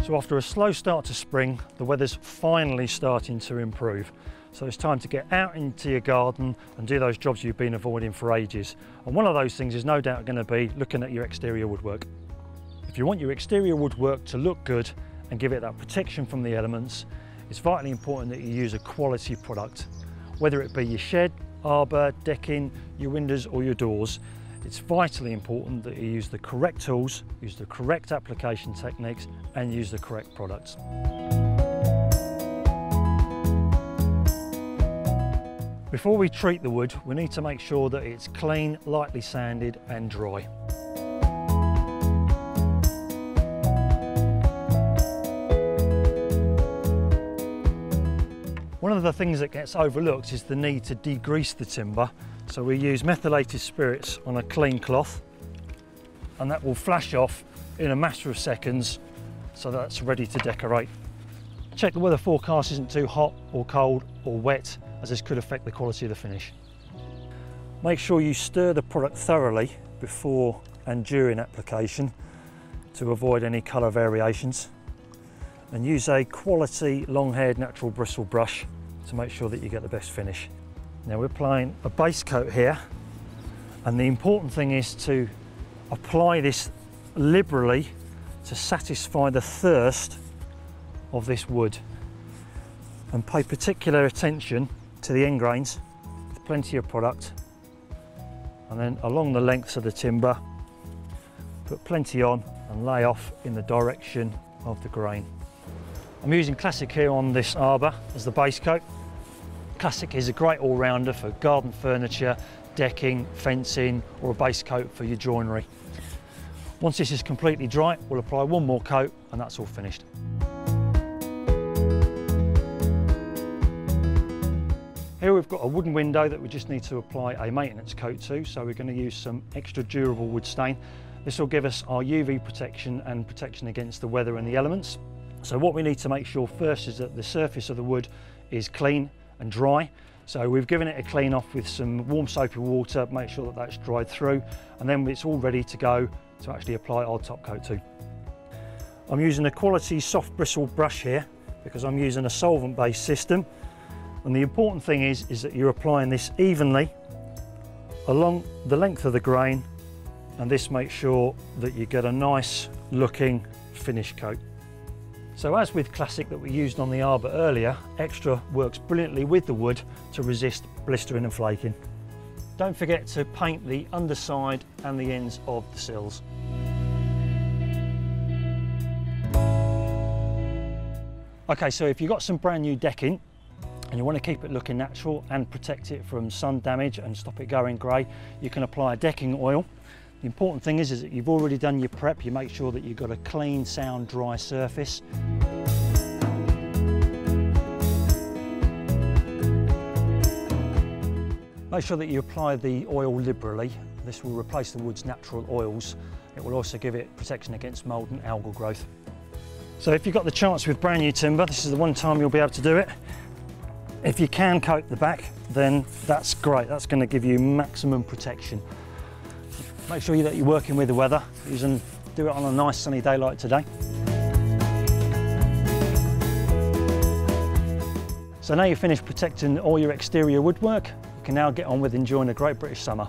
So after a slow start to spring, the weather's finally starting to improve. So it's time to get out into your garden and do those jobs you've been avoiding for ages. And one of those things is no doubt going to be looking at your exterior woodwork. If you want your exterior woodwork to look good and give it that protection from the elements, it's vitally important that you use a quality product. Whether it be your shed, arbour, decking, your windows or your doors, it's vitally important that you use the correct tools, use the correct application techniques and use the correct products. Before we treat the wood, we need to make sure that it's clean, lightly sanded and dry. One of the things that gets overlooked is the need to degrease the timber. So we use methylated spirits on a clean cloth and that will flash off in a matter of seconds so that's ready to decorate. Check the weather forecast isn't too hot or cold or wet, as this could affect the quality of the finish. Make sure you stir the product thoroughly before and during application to avoid any colour variations, and use a quality long-haired natural bristle brush to make sure that you get the best finish. Now we're applying a base coat here, and the important thing is to apply this liberally to satisfy the thirst of this wood, and pay particular attention to the end grains with plenty of product, and then along the lengths of the timber put plenty on and lay off in the direction of the grain. I'm using Classic here on this arbour as the base coat. Classic is a great all-rounder for garden furniture, decking, fencing or a base coat for your joinery. Once this is completely dry, we'll apply one more coat and that's all finished. Here we've got a wooden window that we just need to apply a maintenance coat to, so we're going to use some extra durable wood stain. This will give us our UV protection and protection against the weather and the elements. So what we need to make sure first is that the surface of the wood is clean and dry. So we've given it a clean off with some warm soapy water, make sure that that's dried through, and then it's all ready to go to actually apply our top coat to. I'm using a quality soft bristle brush here because I'm using a solvent-based system, and the important thing is that you're applying this evenly along the length of the grain, and this makes sure that you get a nice looking finish coat. So as with Classic that we used on the arbour earlier, Extra works brilliantly with the wood to resist blistering and flaking. Don't forget to paint the underside and the ends of the sills. Okay, so if you've got some brand new decking and you want to keep it looking natural and protect it from sun damage and stop it going grey, you can apply a decking oil. The important thing is that you've already done your prep, you make sure that you've got a clean, sound, dry surface. Make sure that you apply the oil liberally. This will replace the wood's natural oils. It will also give it protection against mould and algal growth. So if you've got the chance with brand new timber, this is the one time you'll be able to do it. If you can coat the back, then that's great. That's going to give you maximum protection. Make sure that you're working with the weather. Do it on a nice sunny day like today. So now you've finished protecting all your exterior woodwork, you can now get on with enjoying a great British summer.